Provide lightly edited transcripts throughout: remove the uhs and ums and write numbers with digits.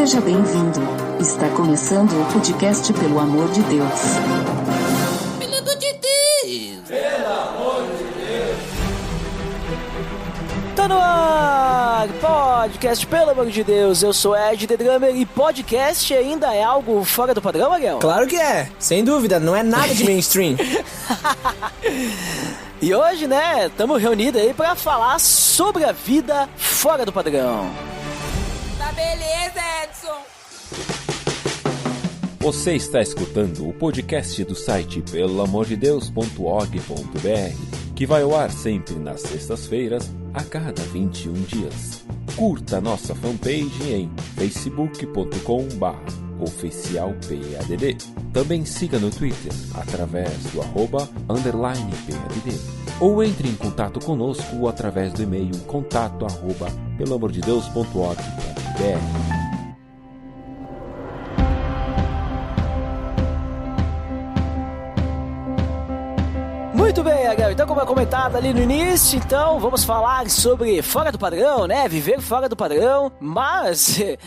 Seja bem-vindo. Está começando o podcast Pelo Amor de Deus. Pelo amor de Deus! Pelo amor de Deus! Tá no ar! Podcast Pelo Amor de Deus. Eu sou Ed The Drummer e podcast ainda é algo fora do padrão, Ariel? Claro que é, sem dúvida, não é nada de mainstream. E hoje, né, estamos reunidos aí pra falar sobre a vida fora do padrão. Tá beleza, Edson! Você está escutando o podcast do site pelamordedeus.org.br, que vai ao ar sempre nas sextas-feiras, a cada 21 dias. Curta nossa fanpage em facebook.com/oficialpadd. Também siga no Twitter, através do @_PADD. Ou entre em contato conosco através do e-mail contato@pelamordedeus.org.br. Muito bem, Ariel. Então, como é comentado ali no início, então vamos falar sobre fora do padrão, né? Viver fora do padrão. Mas, o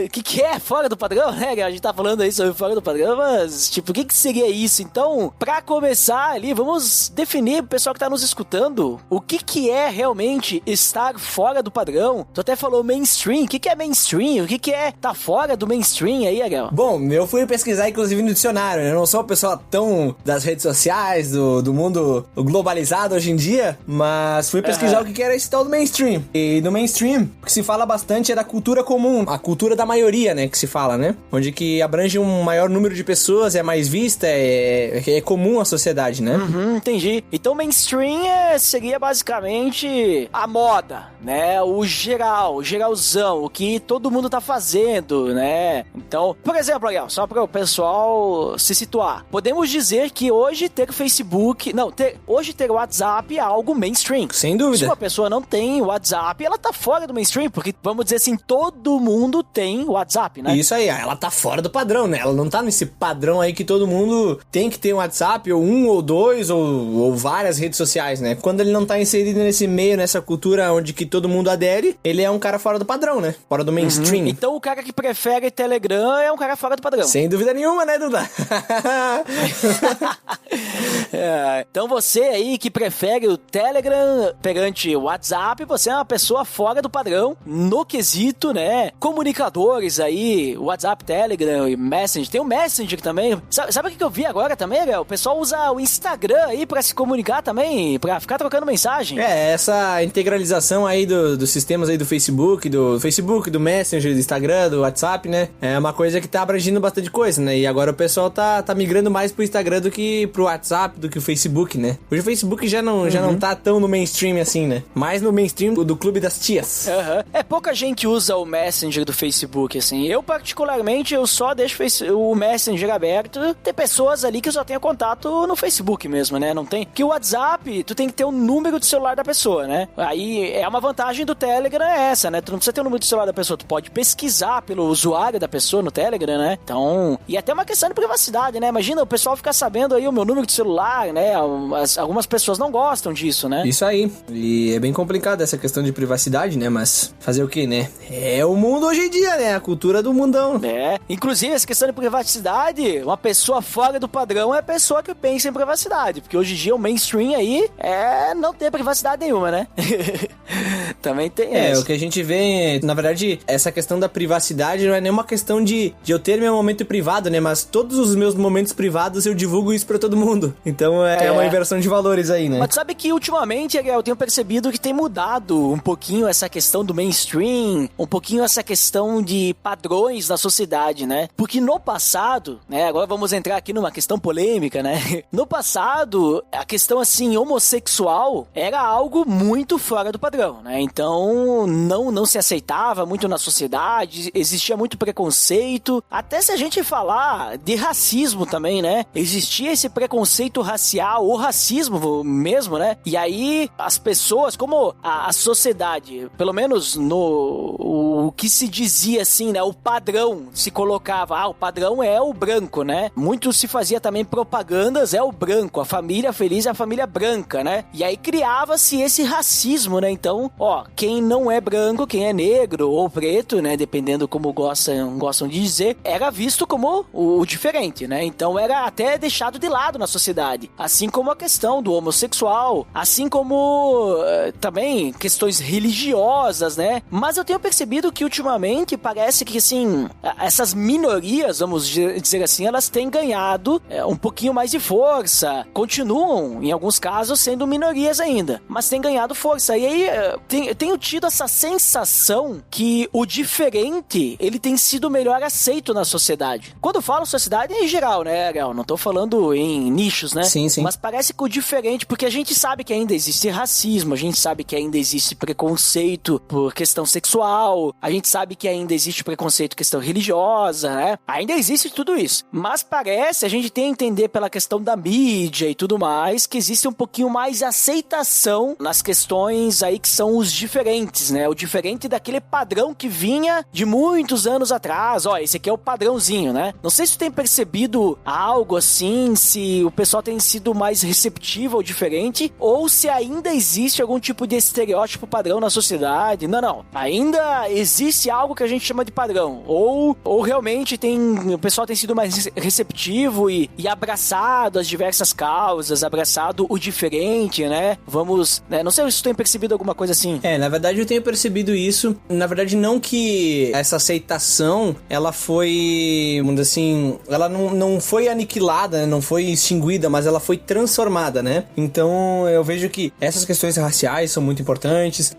que é fora do padrão, né, Ariel? A gente tá falando aí sobre fora do padrão, mas, tipo, o que seria isso? Então, pra começar ali, vamos definir pro pessoal que tá nos escutando o que é realmente estar fora do padrão. Tu até falou mainstream. O que é mainstream? O que é tá fora do mainstream aí, Ariel? Bom, eu fui pesquisar, inclusive, no dicionário. Eu não sou uma pessoa tão das redes sociais, do mundo globalizado hoje em dia, mas fui pesquisar o que era esse tal do mainstream. E no mainstream, o que se fala bastante é da cultura comum, a cultura da maioria, né, que se fala, né? Onde que abrange um maior número de pessoas, é mais vista, é comum à sociedade, né? Entendi. Então mainstream seria basicamente a moda, né? O geralzão, o que todo mundo tá fazendo, né? Então, por exemplo, Ariel, só para o pessoal se situar, podemos dizer que hoje ter Facebook, hoje ter WhatsApp é algo mainstream. Sem dúvida. Se uma pessoa não tem WhatsApp, ela tá fora do mainstream, porque, vamos dizer assim, todo mundo tem WhatsApp, né? Isso aí, ela tá fora do padrão, né? Ela não tá nesse padrão aí que todo mundo tem que ter um WhatsApp, ou um, ou dois, ou várias redes sociais, né? Quando ele não tá inserido nesse meio, nessa cultura onde que todo mundo adere, ele é um cara fora do padrão, né? Fora do mainstream. Então o cara que prefere Telegram é um cara fora do padrão. Sem dúvida nenhuma, né, Duda? Então você aí que prefere o Telegram perante o WhatsApp, você é uma pessoa fora do padrão no quesito, né? Comunicadores aí, WhatsApp, Telegram e Messenger. Tem o Messenger também. Sabe o que eu vi agora também, Gael? O pessoal usa o Instagram aí pra se comunicar também, pra ficar trocando mensagem. Essa integralização aí dos sistemas aí do Facebook, do Messenger, do Instagram, do WhatsApp, né? É uma coisa que tá abrangindo bastante coisa, né? E agora o pessoal tá migrando mais pro Instagram do que pro WhatsApp, do que o Facebook, né? Hoje o Facebook já não tá tão no mainstream assim, né? Mais no mainstream do clube das tias. Pouca gente usa o Messenger do Facebook, assim. Eu, particularmente, eu só deixo o Messenger aberto. Tem pessoas ali que só tem contato no Facebook mesmo, né? Não tem... Que o WhatsApp, tu tem que ter o número de celular da pessoa, né? Aí, é uma vantagem do Telegram essa, né? Tu não precisa ter o número de celular da pessoa. Tu pode pesquisar pelo usuário da pessoa no Telegram, né? Então... E até uma questão de privacidade, né? Imagina o pessoal ficar sabendo aí o meu número de celular, né? Algumas pessoas não gostam disso, né? Isso aí. E é bem complicado essa questão de privacidade, né? Mas fazer o quê, né? É o mundo hoje em dia, né? A cultura do mundão. Inclusive, essa questão de privacidade, uma pessoa fora do padrão é a pessoa que pensa em privacidade. Porque hoje em dia o mainstream aí é não ter privacidade nenhuma, né? Também tem essa. O que a gente vê, na verdade, essa questão da privacidade não é nenhuma questão de eu ter meu momento privado, né? Mas todos os meus momentos privados eu divulgo isso pra todo mundo. Então é uma inversão de valores aí, né? Mas sabe que ultimamente, eu tenho percebido que tem mudado um pouquinho essa questão do mainstream, um pouquinho essa questão de padrões da sociedade, né? Porque no passado, né? Agora vamos entrar aqui numa questão polêmica, né? No passado, a questão assim, homossexual era algo muito fora do padrão, né? Então não se aceitava muito na sociedade, existia muito preconceito. Até se a gente falar de racismo também, né? Existia esse preconceito racial, ou racismo mesmo, né? E aí as pessoas, como a sociedade, pelo menos no o que se dizia assim, né? O padrão se colocava, o padrão é o branco, né? Muito se fazia também propagandas, é o branco, a família feliz é a família branca, né? E aí criava-se esse racismo, né? Então, quem não é branco, quem é negro ou preto, né? Dependendo como gostam de dizer, era visto como o diferente, né? Então era até deixado de lado na sociedade. Assim como a questão do homossexual, assim como também questões religiosas, né? Mas eu tenho percebido que ultimamente parece que, assim, essas minorias, vamos dizer assim, elas têm ganhado um pouquinho mais de força. Continuam, em alguns casos, sendo minorias ainda, mas têm ganhado força. E aí, tenho tido essa sensação que o diferente, ele tem sido melhor aceito na sociedade. Quando eu falo sociedade, é em geral, né, Ariel? Não tô falando em nichos, né? Sim, sim. Mas parece que o diferente, porque a gente sabe que ainda existe racismo, a gente sabe que ainda existe preconceito por questão sexual, a gente sabe que ainda existe preconceito por questão religiosa, né? Ainda existe tudo isso. Mas parece, a gente tem a entender pela questão da mídia e tudo mais, que existe um pouquinho mais de aceitação nas questões aí que são os diferentes, né? O diferente daquele padrão que vinha de muitos anos atrás. Esse aqui é o padrãozinho, né? Não sei se tu tem percebido algo assim, se o pessoal tem sido mais receptivo ao diferente, ou se ainda existe algum tipo de estereótipo padrão na sociedade. Não. Ainda existe algo que a gente chama de padrão. Ou realmente o pessoal tem sido mais receptivo e abraçado as diversas causas, abraçado o diferente, né? Vamos, né? Não sei se tu tem percebido alguma coisa assim. Na verdade eu tenho percebido isso. Na verdade não que essa aceitação, ela foi, vamos dizer assim, ela não foi aniquilada, né? Não foi extinguida, mas ela foi transformada, né? Então eu vejo que essas questões raciais são muito importantes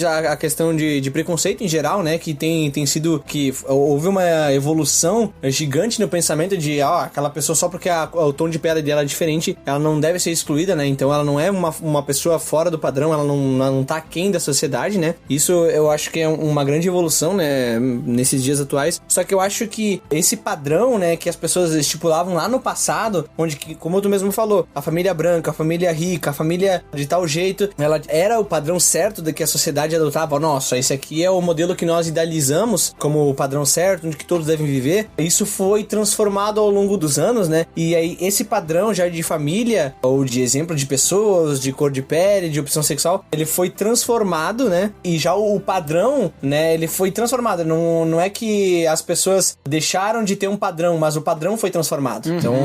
a questão de preconceito em geral, né? Que tem sido, que houve uma evolução gigante no pensamento de, aquela pessoa só porque o tom de pele dela é diferente, ela não deve ser excluída, né? Então ela não é uma pessoa fora do padrão, ela não tá aquém da sociedade, né? Isso eu acho que é uma grande evolução, né? Nesses dias atuais. Só que eu acho que esse padrão, né? Que as pessoas estipulavam lá no passado, onde, como tu mesmo falou, a família branca, a família rica, a família de tal jeito, ela era o padrão certo de que a sociedade adotava. Nossa, esse aqui é o modelo que nós idealizamos como o padrão certo, onde que todos devem viver. Isso foi transformado ao longo dos anos, né? E aí esse padrão já de família, ou de exemplo de pessoas, de cor de pele, de opção sexual, ele foi transformado, né? E já o padrão, né? Ele foi transformado. Não é que as pessoas deixaram de ter um padrão, mas o padrão foi transformado. Então,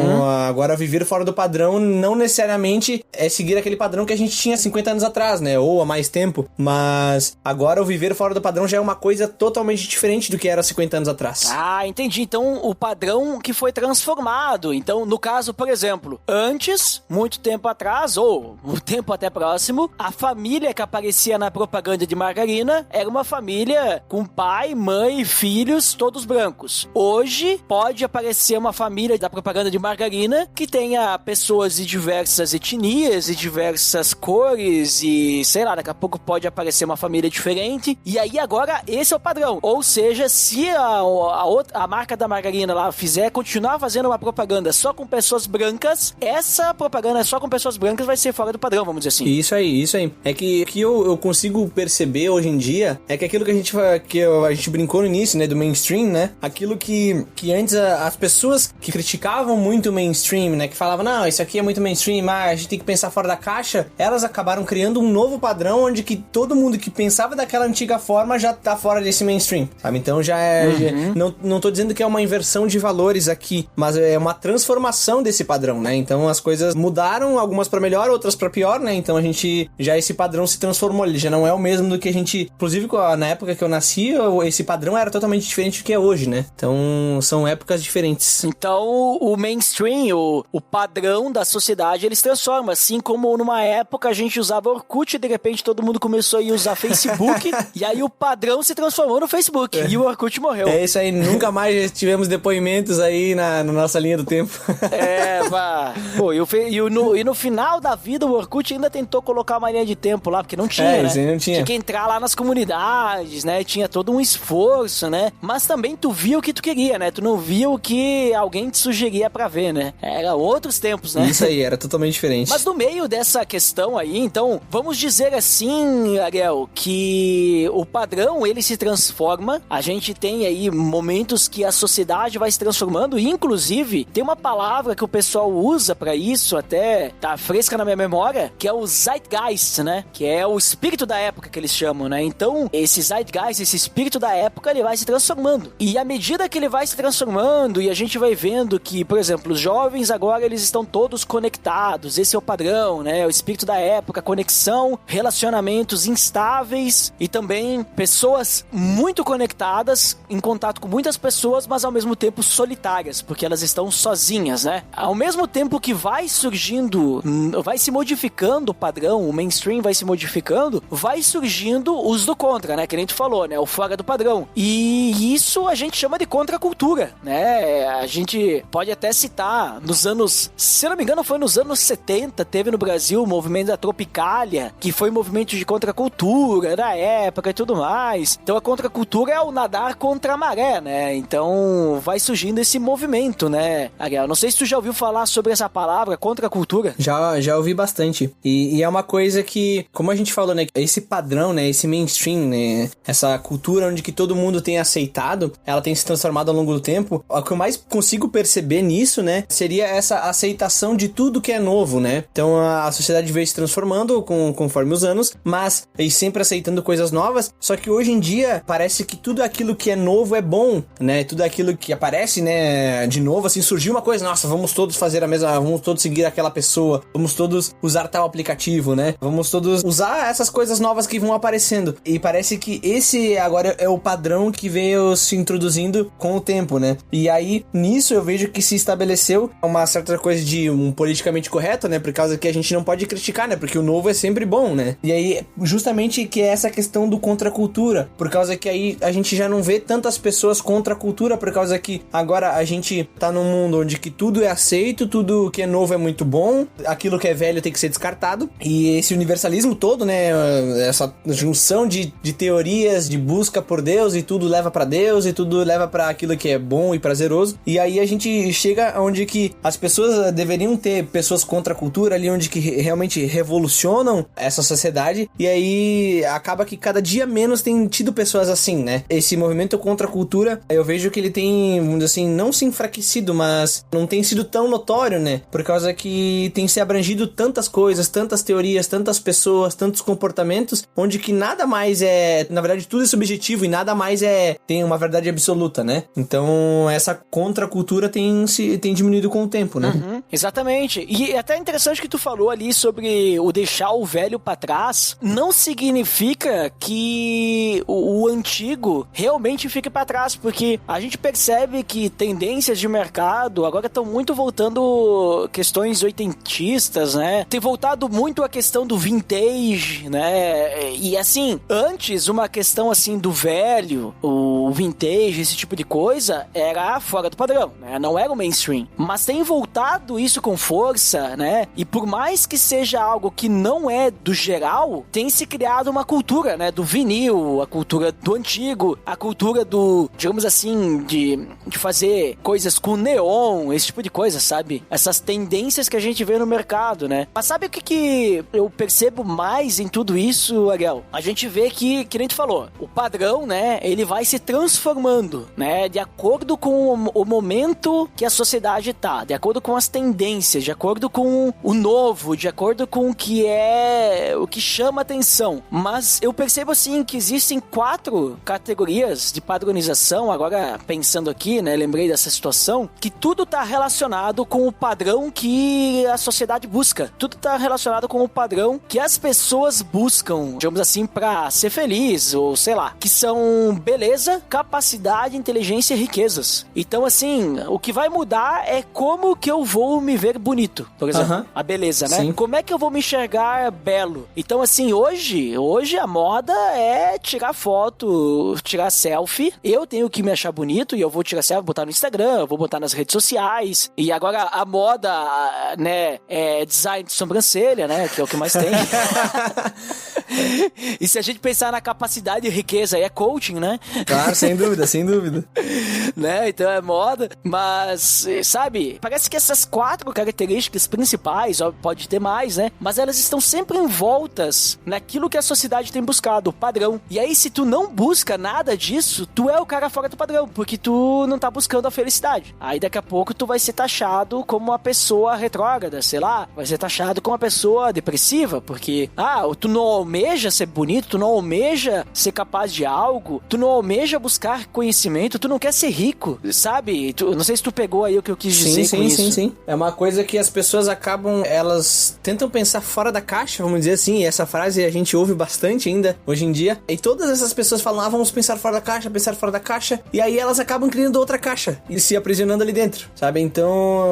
agora viver fora do padrão não necessariamente é seguir aquele padrão que a gente tinha 50 anos atrás, né? Ou há mais tempo. Mas agora o viver fora do padrão já é uma coisa totalmente diferente do que era 50 anos atrás. Entendi. Então, o padrão que foi transformado. Então, no caso, por exemplo, antes, muito tempo atrás, ou um tempo até próximo, a família que aparecia na propaganda de margarina era uma família com pai, mãe e filhos, todos brancos. Hoje, pode aparecer uma família da propaganda de margarina que tenha pessoas de diversas etnias e diversas cores e, sei lá, daqui a pouco pode aparecer uma família diferente. E aí, agora, esse é o padrão. Ou seja, se a marca da margarina lá continuar fazendo uma propaganda só com pessoas brancas, essa propaganda só com pessoas brancas vai ser fora do padrão, vamos dizer assim. Isso aí. É que eu consigo perceber hoje em dia é que aquilo que a gente brincou no início, né, do mainstream, né, aquilo que antes as pessoas que criticavam muito o mainstream, né, que falavam, não, isso aqui é muito mainstream, a gente tem que pensar fora da caixa, elas acabaram criando um novo padrão onde que todo mundo que pensava daquela antiga forma já tá fora desse mainstream, sabe? Então já é... Não tô dizendo que é uma inversão de valores aqui, mas é uma transformação desse padrão, né? Então as coisas mudaram, algumas pra melhor, outras pra pior, né? Então esse padrão se transformou, ele já não é o mesmo do que a gente... Inclusive, na época que eu nasci, esse padrão era totalmente diferente do que é hoje, né? Então são épocas diferentes. Então o mainstream, o padrão da sociedade, ele se transforma, assim como numa época a gente usava Orkut e de repente todo mundo começou a usar Facebook e aí o padrão se transformou no Facebook e o Orkut morreu. É isso aí, nunca mais tivemos depoimentos aí na nossa linha do tempo. Pô, e no final da vida o Orkut ainda tentou colocar uma linha de tempo lá, porque não tinha, né? Não tinha. Tinha que entrar lá nas comunidades, né? Tinha todo um esforço, né? Mas também tu via o que tu queria, né? Tu não via o que alguém te sugeria pra ver, né? Era outros tempos, né? Isso aí, era totalmente diferente. Mas no meio dessa questão aí, então, vamos dizer assim, Ariel, que o padrão, padrão, ele se transforma. A gente tem aí momentos que a sociedade vai se transformando. E, inclusive, tem uma palavra que o pessoal usa pra isso, até tá fresca na minha memória, que é o Zeitgeist, né? Que é o espírito da época que eles chamam, né? Então, esse Zeitgeist, esse espírito da época, ele vai se transformando. E à medida que ele vai se transformando, e a gente vai vendo que, por exemplo, os jovens agora, eles estão todos conectados. Esse é o padrão, né? O espírito da época, conexão, relacionamentos instáveis e também pessoas muito conectadas, em contato com muitas pessoas, mas ao mesmo tempo solitárias, porque elas estão sozinhas, né? Ao mesmo tempo que vai surgindo, vai se modificando o padrão, o mainstream vai se modificando, vai surgindo os do contra, né? Que a gente falou, né? O fora do padrão. E isso a gente chama de contracultura, né? A gente pode até citar nos anos, se eu não me engano, foi nos anos 70, teve no Brasil o movimento da Tropicália, que foi um movimento de contracultura da época e tudo mais. Então a contracultura é o nadar contra a maré, né? Então vai surgindo esse movimento, né, Ariel? Não sei se tu já ouviu falar sobre essa palavra, contracultura. Já ouvi bastante. E é uma coisa que, como a gente falou, né? Esse padrão, né? Esse mainstream, né? Essa cultura onde que todo mundo tem aceitado, ela tem se transformado ao longo do tempo. O que eu mais consigo perceber nisso, né? Seria essa aceitação de tudo que é novo, né? Então a sociedade veio se transformando conforme os anos, mas e sempre aceitando coisas novas. Só que hoje em dia parece que tudo aquilo que é novo é bom, né? Tudo aquilo que aparece, né? De novo, assim, surgiu uma coisa, nossa, vamos todos fazer a mesma, vamos todos seguir aquela pessoa, vamos todos usar tal aplicativo, né? Vamos todos usar essas coisas novas que vão aparecendo. E parece que esse agora é o padrão que veio se introduzindo com o tempo, né? E aí, nisso eu vejo que se estabeleceu uma certa coisa de um politicamente correto, né? Por causa que a gente não pode criticar, né? Porque o novo é sempre bom, né? E aí, justamente que é essa questão do contracultura, por causa que aí a gente já não vê tantas pessoas contra a cultura, por causa que agora a gente tá num mundo onde que tudo é aceito, tudo que é novo é muito bom, aquilo que é velho tem que ser descartado. E esse universalismo todo, né? Essa junção de teorias, de busca por Deus, e tudo leva pra Deus, e tudo leva pra aquilo que é bom e prazeroso. E aí a gente chega onde que as pessoas deveriam ter pessoas contra a cultura ali, onde que realmente revolucionam essa sociedade. E aí acaba que cada dia menos tem tido pessoas assim, né? Esse movimento contra a cultura, eu vejo que ele tem, vamos dizer assim, não se enfraquecido, mas não tem sido tão notório, né? Por causa que tem se abrangido tantas coisas, tantas teorias, tantas pessoas, tantos comportamentos, onde que nada mais é, na verdade tudo é subjetivo e nada mais tem uma verdade absoluta, né? Então essa contracultura tem diminuído com o tempo, né? Uhum, exatamente. E é até interessante que tu falou ali sobre o deixar o velho pra trás. Não significa que o antigo realmente fique pra trás, porque a gente percebe que tendências de mercado agora estão muito voltando questões oitentistas, né? Tem voltado muito a questão do vintage, né? E assim, antes uma questão assim do velho, o vintage, esse tipo de coisa, era fora do padrão, né? Não era o mainstream. Mas tem voltado isso com força, né? E por mais que seja algo que não é do geral, tem se criado uma cultura, né? Do vinil, a cultura do antigo, a cultura do, digamos assim, de fazer coisas com neon, esse tipo de coisa, sabe? Essas tendências que a gente vê no mercado, né? Mas sabe o que eu percebo mais em tudo isso, Ariel? A gente vê que nem tu falou, o padrão, né? Ele vai se transformando, né? De acordo com o momento que a sociedade tá, de acordo com as tendências, de acordo com o novo, de acordo com o que chama atenção. Mas eu percebo assim que existem 4 categorias de padronização, agora pensando aqui, né, lembrei dessa situação, que tudo tá relacionado com o padrão que a sociedade busca. Tudo tá relacionado com o padrão que as pessoas buscam, digamos assim, pra ser feliz, ou sei lá, que são beleza, capacidade, inteligência e riquezas. Então, assim, o que vai mudar é como que eu vou me ver bonito, por exemplo. A beleza, né? Sim. Como é que eu vou me enxergar belo? Então, assim, hoje a moda é tirar foto, tirar selfie. Eu tenho que me achar bonito e eu vou tirar selfie, botar no Instagram, eu vou botar nas redes sociais. E agora a moda, né, é design de sobrancelha, né, que é o que mais tem. E se a gente pensar na capacidade e riqueza, aí é coaching, né? Claro, sem dúvida, sem dúvida. Né? Então é moda, mas, sabe, parece que essas 4 características principais, ó, pode ter mais, né? Mas elas estão sempre envoltas naquilo que a sociedade tem buscado, o padrão. E aí, se tu não busca nada disso, tu é o cara fora do padrão, porque tu não tá buscando a felicidade. Aí daqui a pouco tu vai ser taxado como uma pessoa retrógrada, sei lá, vai ser taxado como uma pessoa depressiva, porque, tu não almeja ser bonito, tu não almeja ser capaz de algo, tu não almeja buscar conhecimento, tu não quer ser rico, sabe? Não sei se tu pegou aí o que eu quis dizer com isso. Sim. É uma coisa que as pessoas acabam, elas tentam pensar fora da caixa, vamos dizer assim, e essa frase a gente ouve bastante ainda hoje em dia, e todas essas pessoas falam, vamos pensar fora da caixa, e aí elas acabam criando outra caixa, e se aprisionando ali dentro, sabe? Então,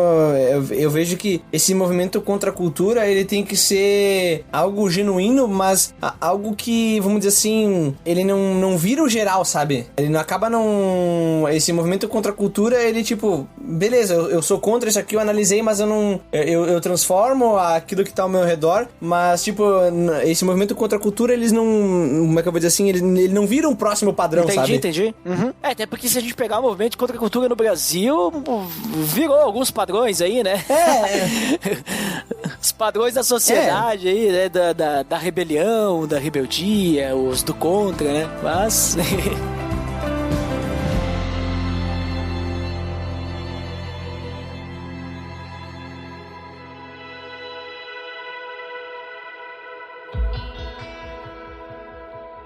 eu vejo que esse movimento contra a cultura, ele tem que ser algo genuíno, mas algo que, vamos dizer assim, ele não vira o geral, sabe? Ele não acaba esse movimento contra a cultura, ele tipo, beleza, eu sou contra isso aqui, eu analisei, mas eu transformo aquilo que tá ao meu redor, mas tipo, esse movimento contra a cultura, eles não, como é que eu vou dizer assim, ele não vira um próximo padrão, sabe? Entendi. Uhum. Até porque se a gente pegar o movimento contra a cultura no Brasil, virou alguns padrões aí, né? Os padrões da sociedade aí, né? Da rebelião, da rebeldia, os do contra, né? Mas...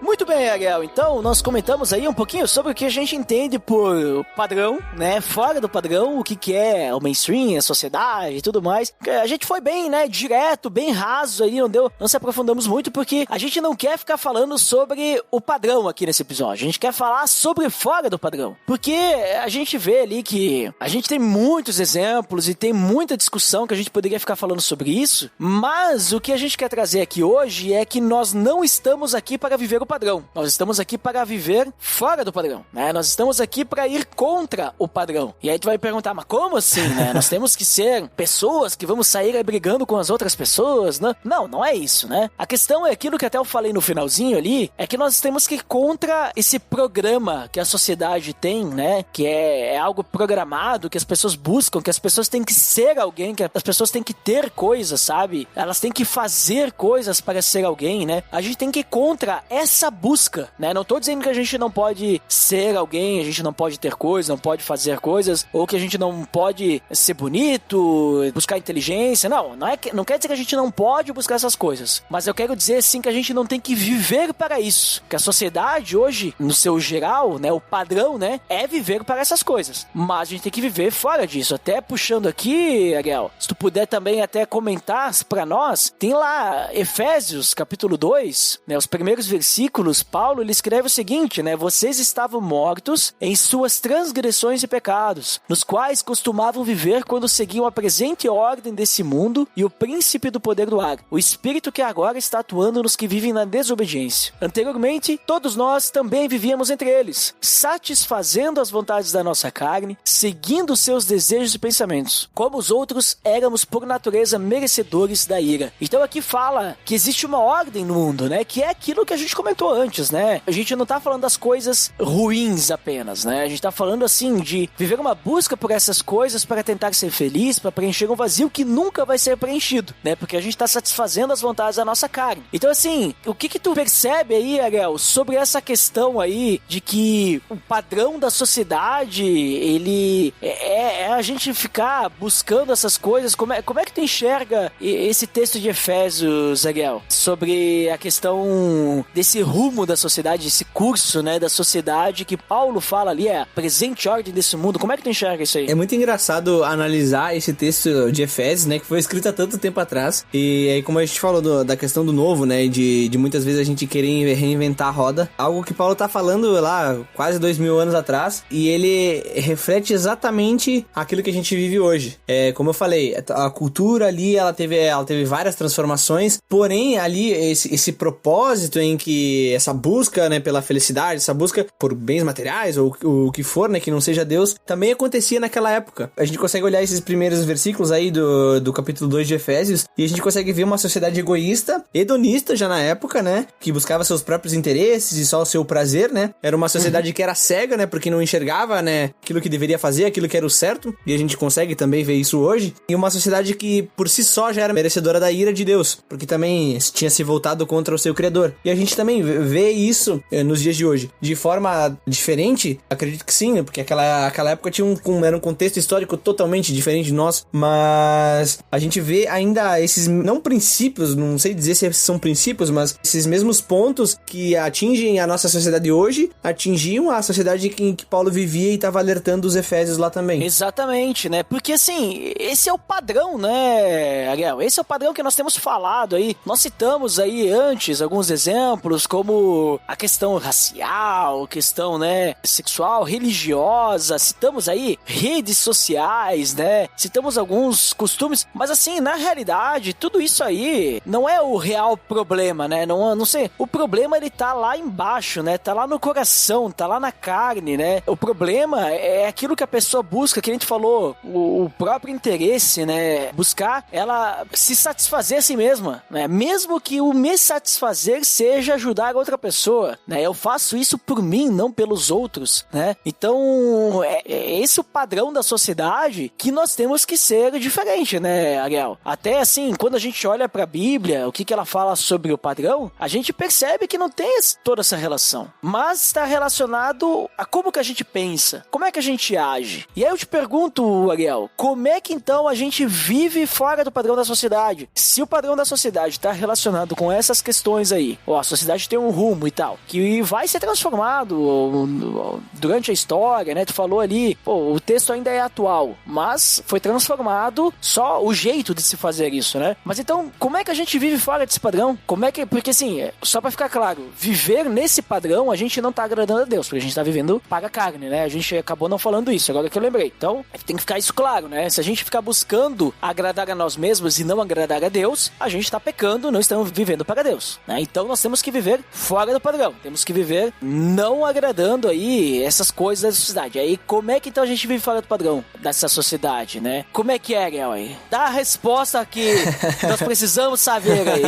Muito bem, Ariel. Então, nós comentamos aí um pouquinho sobre o que a gente entende por padrão, né? Fora do padrão, o que é o mainstream, a sociedade e tudo mais. A gente foi bem, né? Direto, bem raso aí, não se aprofundamos muito, porque a gente não quer ficar falando sobre o padrão aqui nesse episódio. A gente quer falar sobre fora do padrão. Porque a gente vê ali que a gente tem muitos exemplos e tem muita discussão que a gente poderia ficar falando sobre isso, mas o que a gente quer trazer aqui hoje é que nós não estamos aqui para viver o padrão. Nós estamos aqui para viver fora do padrão, né? Nós estamos aqui para ir contra o padrão. E aí tu vai perguntar, mas como assim, né? Nós temos que ser pessoas que vamos sair brigando com as outras pessoas, né? Não é isso, né? A questão é aquilo que até eu falei no finalzinho ali, é que nós temos que ir contra esse programa que a sociedade tem, né? Que é algo programado, que as pessoas buscam, que as pessoas têm que ser alguém, que as pessoas têm que ter coisas, sabe? Elas têm que fazer coisas para ser alguém, né? A gente tem que ir contra essa busca, né? Não tô dizendo que a gente não pode ser alguém, a gente não pode ter coisas, não pode fazer coisas, ou que a gente não pode ser bonito, buscar inteligência. Não quer dizer que a gente não pode buscar essas coisas. Mas eu quero dizer, sim, que a gente não tem que viver para isso. Que a sociedade hoje, no seu geral, né? O padrão, né? É viver para essas coisas. Mas a gente tem que viver fora disso. Até puxando aqui, Ariel, se tu puder também até comentar para nós, tem lá Efésios, capítulo 2, né? Os primeiros versículos, Paulo, ele escreve o seguinte, né? Vocês estavam mortos em suas transgressões e pecados, nos quais costumavam viver quando seguiam a presente ordem desse mundo e o príncipe do poder do ar, o espírito que agora está atuando nos que vivem na desobediência. Anteriormente, todos nós também vivíamos entre eles, satisfazendo as vontades da nossa carne, seguindo seus desejos e pensamentos. Como os outros, éramos por natureza merecedores da ira. Então aqui fala que existe uma ordem no mundo, né? Que é aquilo que a gente comentou antes, né? A gente não tá falando das coisas ruins apenas, né? A gente tá falando, assim, de viver uma busca por essas coisas para tentar ser feliz, para preencher um vazio que nunca vai ser preenchido, né? Porque a gente tá satisfazendo as vontades da nossa carne. Então, assim, o que tu percebe aí, Ariel, sobre essa questão aí de que o padrão da sociedade, ele é a gente ficar buscando essas coisas? Como é que tu enxerga esse texto de Efésios, Ariel? Sobre a questão desse rumo da sociedade, esse curso, né, da sociedade que Paulo fala ali, a presente ordem desse mundo. Como é que tu enxerga isso aí? É muito engraçado analisar esse texto de Efésios, né, que foi escrito há tanto tempo atrás. E aí, como a gente falou da questão do novo, né, de muitas vezes a gente querer reinventar a roda, algo que Paulo tá falando lá quase 2000 anos atrás, e ele reflete exatamente aquilo que a gente vive hoje. Como eu falei, a cultura ali, ela teve várias transformações, porém ali esse propósito em que essa busca, né, pela felicidade, essa busca por bens materiais ou o que for, né, que não seja Deus, também acontecia naquela época. A gente consegue olhar esses primeiros versículos aí do capítulo 2 de Efésios e a gente consegue ver uma sociedade egoísta, hedonista já na época, né, que buscava seus próprios interesses e só o seu prazer, né. Era uma sociedade que era cega, né, porque não enxergava, né, aquilo que deveria fazer, aquilo que era o certo, e a gente consegue também ver isso hoje. E uma sociedade que por si só já era merecedora da ira de Deus, porque também tinha se voltado contra o seu Criador. E a gente também vê isso nos dias de hoje. De forma diferente, acredito que sim, porque aquela época era um contexto histórico totalmente diferente de nós, mas a gente vê ainda esses, não princípios, não sei dizer se são princípios, mas esses mesmos pontos que atingem a nossa sociedade hoje, atingiam a sociedade em que Paulo vivia e estava alertando os Efésios lá também. Exatamente, né? Porque assim, esse é o padrão, né, Ariel? Esse é o padrão que nós temos falado aí. Nós citamos aí antes alguns exemplos, como a questão racial, questão, né, sexual, religiosa, citamos aí redes sociais, né? Citamos alguns costumes, mas assim, na realidade, tudo isso aí não é o real problema, né? Não sei. O problema, ele tá lá embaixo, né? Tá lá no coração, tá lá na carne, né? O problema é aquilo que a pessoa busca, que a gente falou, o próprio interesse, né? Buscar ela se satisfazer a si mesma, né? Mesmo que o me satisfazer seja ajudar outra pessoa, né? Eu faço isso por mim, não pelos outros, né? Então, é esse o padrão da sociedade que nós temos que ser diferente, né, Ariel? Até assim, quando a gente olha pra Bíblia, o que ela fala sobre o padrão, a gente percebe que não tem toda essa relação, mas está relacionado a como que a gente pensa, como é que a gente age. E aí eu te pergunto, Ariel, como é que então a gente vive fora do padrão da sociedade? Se o padrão da sociedade está relacionado com essas questões aí, a sociedade tem um rumo e tal, que vai ser transformado durante a história, né? Tu falou ali, o texto ainda é atual, mas foi transformado só o jeito de se fazer isso, né? Mas então, como é que a gente vive fora desse padrão? Como é que... Porque assim, só pra ficar claro, viver nesse padrão, a gente não tá agradando a Deus, porque a gente tá vivendo para a carne, né? A gente acabou não falando isso, agora que eu lembrei. Então, tem que ficar isso claro, né? Se a gente ficar buscando agradar a nós mesmos e não agradar a Deus, a gente tá pecando, não estamos vivendo para Deus, né? Então, nós temos que viver fora do padrão. Temos que viver não agradando aí essas coisas da sociedade. Aí, como é que então a gente vive fora do padrão dessa sociedade, né? Como é que é, Ariel, aí? Dá a resposta que nós precisamos saber aí.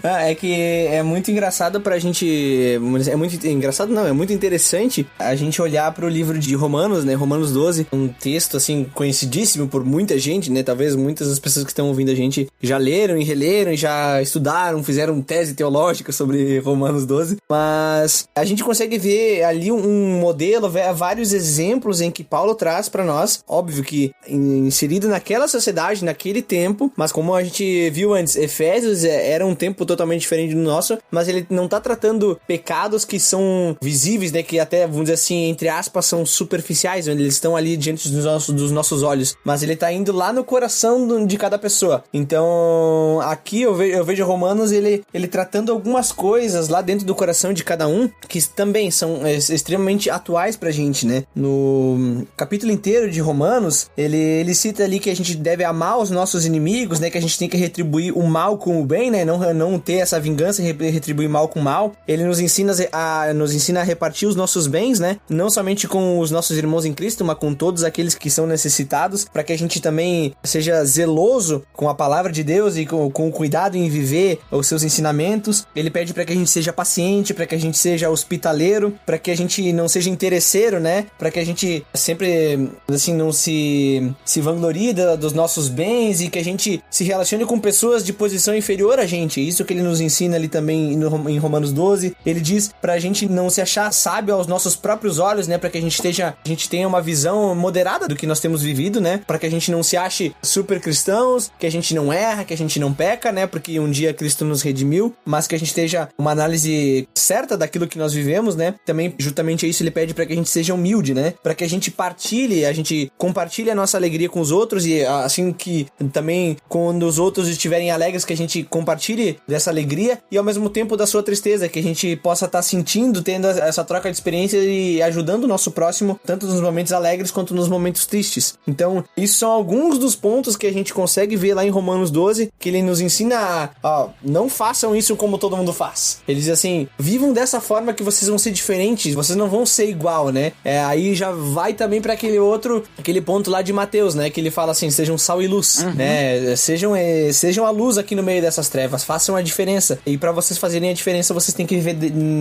É que é muito engraçado pra gente... É muito engraçado, não, é muito interessante a gente olhar pro livro de Romanos, né? Romanos 12, um texto, assim, conhecidíssimo por muita gente, né? Talvez muitas das pessoas que estão ouvindo a gente já leram e releram, e já estudaram, fizeram tese teológica sobre Romanos 12, mas a gente consegue ver ali um modelo, vários exemplos em que Paulo traz pra nós, óbvio que inserido naquela sociedade, naquele tempo, mas como a gente viu antes, Efésios era um tempo totalmente diferente do nosso, mas ele não tá tratando pecados que são visíveis, né, que até, vamos dizer assim, entre aspas, são superficiais, onde eles estão ali diante dos nossos olhos, mas ele tá indo lá no coração de cada pessoa. Então, aqui eu vejo Romanos, ele tratando algumas coisas lá dentro do coração de cada um, que também são extremamente atuais pra gente, né? No capítulo inteiro de Romanos, ele cita ali que a gente deve amar os nossos inimigos, né, que a gente tem que retribuir o mal com o bem, né, não ter essa vingança e retribuir mal com mal. Ele nos ensina a repartir os nossos bens, né, não somente com os nossos irmãos em Cristo, mas com todos aqueles que são necessitados, para que a gente também seja zeloso com a palavra de Deus e com cuidado em viver os seus ensinamentos. Ele pede para que a gente seja paciente, para que a gente seja hospitaleiro, para que a gente não seja interesseiro, né, para que a gente sempre, assim, não se vanglorie dos nossos bens e que a gente se relacione com pessoas de posição inferior a gente. Isso que ele nos ensina ali também em Romanos 12. Ele diz pra gente não se achar sábio aos nossos próprios olhos, né, pra que a gente tenha uma visão moderada do que nós temos vivido, né, pra que a gente não se ache super cristãos, que a gente não erra, que a gente não peca, né, porque um dia Cristo nos redimiu, mas que a gente esteja uma análise certa daquilo que nós vivemos, né. Também, justamente isso, ele pede pra que a gente seja humilde, né, pra que a gente compartilhe a nossa alegria com os outros e assim que também quando os outros estiverem alegres, que a gente compartilhe dessa alegria e ao mesmo tempo da sua tristeza, que a gente possa estar sentindo, tendo essa troca de experiência e ajudando o nosso próximo, tanto nos momentos alegres quanto nos momentos tristes. Então, isso são alguns dos pontos que a gente consegue ver lá em Romanos 12, que ele nos ensina a não façam isso como todo mundo faz. paz. Ele diz assim, vivam dessa forma que vocês vão ser diferentes, vocês não vão ser igual, né? Aí já vai também pra aquele ponto lá de Mateus, né? Que ele fala assim, sejam sal e luz, né? Sejam a luz aqui no meio dessas trevas, façam a diferença. E pra vocês fazerem a diferença, vocês têm que viver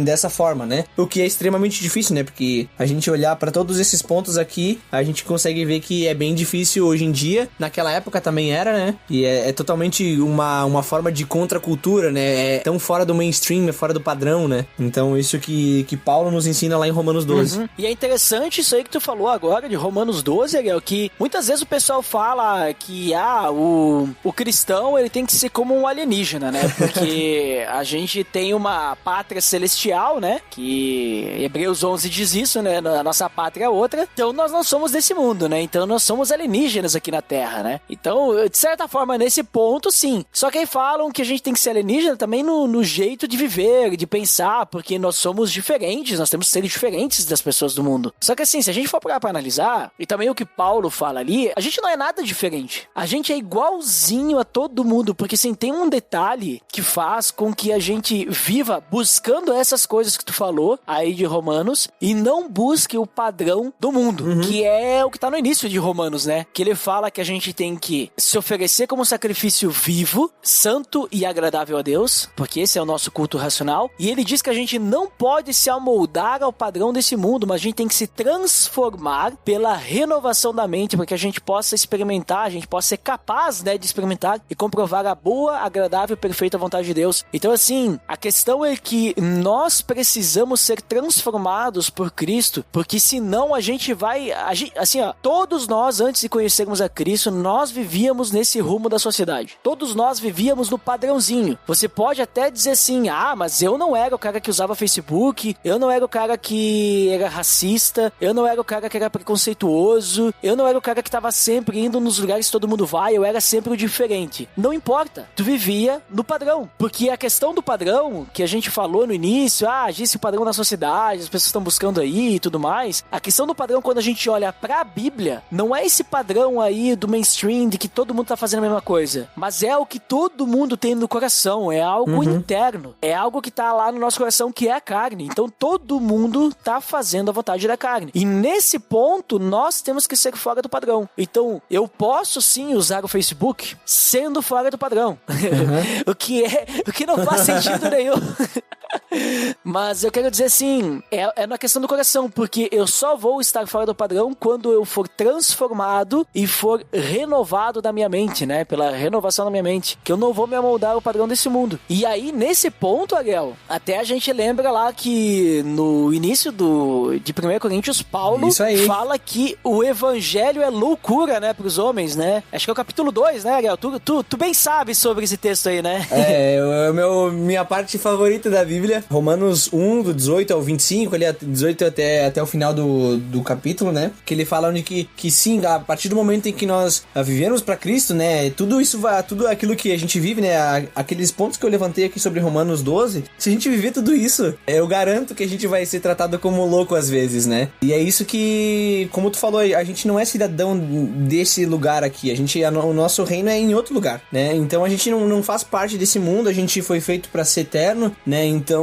dessa forma, né? O que é extremamente difícil, né? Porque a gente olhar pra todos esses pontos aqui, a gente consegue ver que é bem difícil hoje em dia. Naquela época também era, né? E é totalmente uma forma de contracultura, né? É tão fora do mainstream, é fora do padrão, né? Então isso que Paulo nos ensina lá em Romanos 12. E é interessante isso aí que tu falou agora de Romanos 12, Ariel, que muitas vezes o pessoal fala que o cristão ele tem que ser como um alienígena, né? Porque a gente tem uma pátria celestial, né? Que Hebreus 11 diz isso, né? A nossa pátria é outra. Então nós não somos desse mundo, né? Então nós somos alienígenas aqui na Terra, né? Então, de certa forma, nesse ponto, sim. Só que aí falam que a gente tem que ser alienígena também no jeito de viver, de pensar, porque nós somos diferentes, nós temos que ser diferentes das pessoas do mundo. Só que assim, se a gente for pra analisar, e também o que Paulo fala ali, a gente não é nada diferente. A gente é igualzinho a todo mundo, porque assim, tem um detalhe que faz com que a gente viva buscando essas coisas que tu falou aí de Romanos, e não busque o padrão do mundo, que é o que tá no início de Romanos, né? Que ele fala que a gente tem que se oferecer como sacrifício vivo, santo e agradável a Deus, porque esse é o nosso culto racional, e ele diz que a gente não pode se amoldar ao padrão desse mundo, mas a gente tem que se transformar pela renovação da mente, para que a gente possa experimentar, a gente possa ser capaz, né, de experimentar e comprovar a boa, agradável e perfeita vontade de Deus. Então assim, a questão é que nós precisamos ser transformados por Cristo, porque senão a gente vai, assim ó, todos nós antes de conhecermos a Cristo, nós vivíamos nesse rumo da sociedade. Todos nós vivíamos no padrãozinho. Você pode até dizer assim, mas eu não era o cara que usava Facebook, eu não era o cara que era racista, eu não era o cara que era preconceituoso, eu não era o cara que tava sempre indo nos lugares que todo mundo vai, eu era sempre o diferente. Não importa, tu vivia no padrão, porque a questão do padrão, que a gente falou no início, existe o padrão da sociedade, as pessoas estão buscando aí e tudo mais, a questão do padrão quando a gente olha pra Bíblia, não é esse padrão aí do mainstream, de que todo mundo tá fazendo a mesma coisa, mas é o que todo mundo tem no coração, é algo interno, é algo que tá lá no nosso coração, que é a carne. Então todo mundo tá fazendo a vontade da carne, e nesse ponto nós temos que ser fora do padrão. Então eu posso sim usar o Facebook sendo fora do padrão, o que não faz sentido nenhum. Mas eu quero dizer assim, é na questão do coração, porque eu só vou estar fora do padrão quando eu for transformado e for renovado da minha mente, né? Pela renovação da minha mente, que eu não vou me amoldar ao padrão desse mundo. E aí, nesse ponto, Ariel, até a gente lembra lá que no início de 1 Coríntios, Paulo fala que o evangelho é loucura, né, pros homens, né? Acho que é o capítulo 2, né, Ariel? Tu bem sabe sobre esse texto aí, né? Minha parte favorita da Bíblia, Romanos 1, do 18 ao 25, ali 18 até o final do capítulo, né? Que ele fala onde que sim, a partir do momento em que nós vivemos pra Cristo, né? Tudo aquilo que a gente vive, né? Aqueles pontos que eu levantei aqui sobre Romanos 12, se a gente viver tudo isso, eu garanto que a gente vai ser tratado como louco às vezes, né? E é isso que, como tu falou, a gente não é cidadão desse lugar aqui, o nosso reino é em outro lugar, né? Então a gente não faz parte desse mundo, a gente foi feito pra ser eterno, né? Então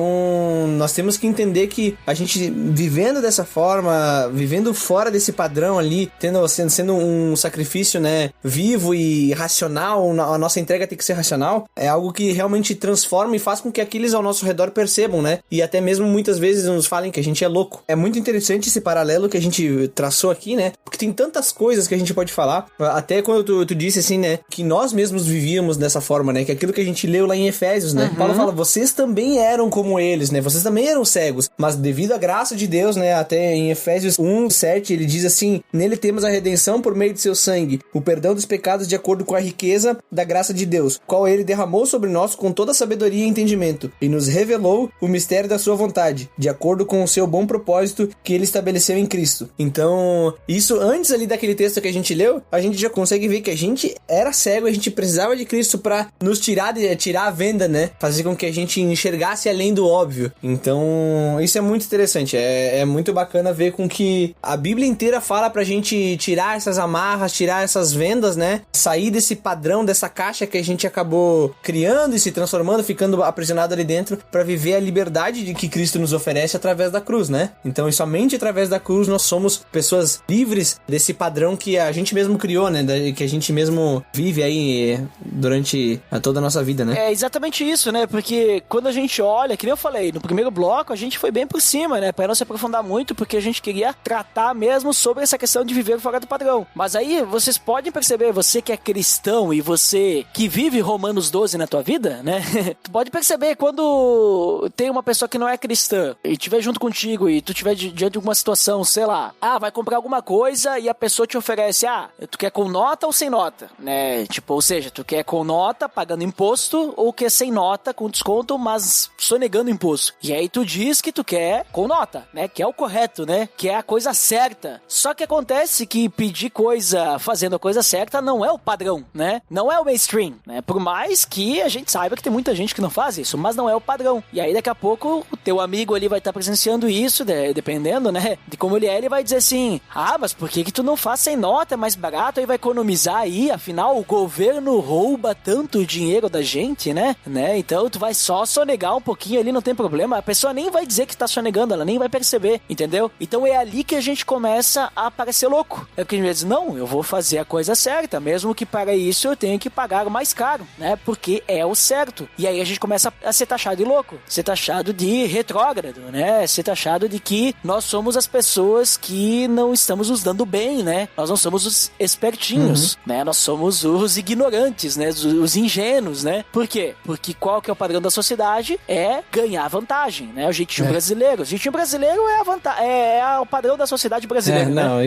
nós temos que entender que a gente vivendo dessa forma, vivendo fora desse padrão ali, sendo um sacrifício, né, vivo e racional, a nossa entrega tem que ser racional, é algo que realmente transforma e faz com que aqueles ao nosso redor percebam, né? E até mesmo muitas vezes nos falem que a gente é louco. É muito interessante esse paralelo que a gente traçou aqui, né? Porque tem tantas coisas que a gente pode falar, até quando tu disse assim, né, que nós mesmos vivíamos dessa forma, né? Que é aquilo que a gente leu lá em Efésios, né? Paulo fala, vocês também eram como eles, né? Vocês também eram cegos, mas devido à graça de Deus, né? Até em Efésios 1:7 ele diz assim, nele temos a redenção por meio de seu sangue, o perdão dos pecados de acordo com a riqueza da graça de Deus, qual ele derramou sobre nós com toda sabedoria e entendimento, e nos revelou o mistério da sua vontade, de acordo com o seu bom propósito que ele estabeleceu em Cristo. Então, isso antes ali daquele texto que a gente leu, a gente já consegue ver que a gente era cego, a gente precisava de Cristo pra nos tirar a venda, né? Fazer com que a gente enxergasse além além do óbvio. Então, isso é muito interessante. É muito bacana ver com que a Bíblia inteira fala pra gente tirar essas amarras, tirar essas vendas, né? Sair desse padrão, dessa caixa que a gente acabou criando e se transformando, ficando aprisionado ali dentro, pra viver a liberdade de que Cristo nos oferece através da cruz, né? Então, e somente através da cruz nós somos pessoas livres desse padrão que a gente mesmo criou, né? Que a gente mesmo vive aí durante toda a nossa vida, né? É exatamente isso, né? Porque quando a gente olha, que nem eu falei, no primeiro bloco a gente foi bem por cima, né? Pra não se aprofundar muito, porque a gente queria tratar mesmo sobre essa questão de viver fora do padrão. Mas aí vocês podem perceber, você que é cristão e você que vive Romanos 12 na tua vida, né? Tu pode perceber quando tem uma pessoa que não é cristã e estiver junto contigo e tu estiver diante de alguma situação, sei lá, vai comprar alguma coisa e a pessoa te oferece, tu quer com nota ou sem nota, né? Tipo, ou seja, tu quer com nota, pagando imposto, ou quer sem nota, com desconto, mas sonegando imposto. E aí tu diz que tu quer com nota, né? Que é o correto, né? Que é a coisa certa. Só que acontece que pedir coisa fazendo a coisa certa não é o padrão, né? Não é o mainstream, né? Por mais que a gente saiba que tem muita gente que não faz isso, mas não é o padrão. E aí daqui a pouco o teu amigo ali vai estar presenciando isso, dependendo, né? De como ele vai dizer assim, mas por que tu não faz sem nota? É mais barato, aí vai economizar aí, afinal o governo rouba tanto dinheiro da gente, né? Então tu vai só sonegar um pouquinho ali, não tem problema. A pessoa nem vai dizer que tá sonegando, ela nem vai perceber, entendeu? Então é ali que a gente começa a parecer louco. É porque a gente diz, não, eu vou fazer a coisa certa, mesmo que para isso eu tenha que pagar o mais caro, né? Porque é o certo. E aí a gente começa a ser taxado de louco, ser taxado de retrógrado, né? Ser taxado de que nós somos as pessoas que não estamos nos dando bem, né? Nós não somos os espertinhos, né? Nós somos os ignorantes, né? Os ingênuos, né? Por quê? Porque qual que é o padrão da sociedade? É ganhar vantagem, né? O jeitinho brasileiro. O jeitinho brasileiro é o padrão da sociedade brasileira, né? Não,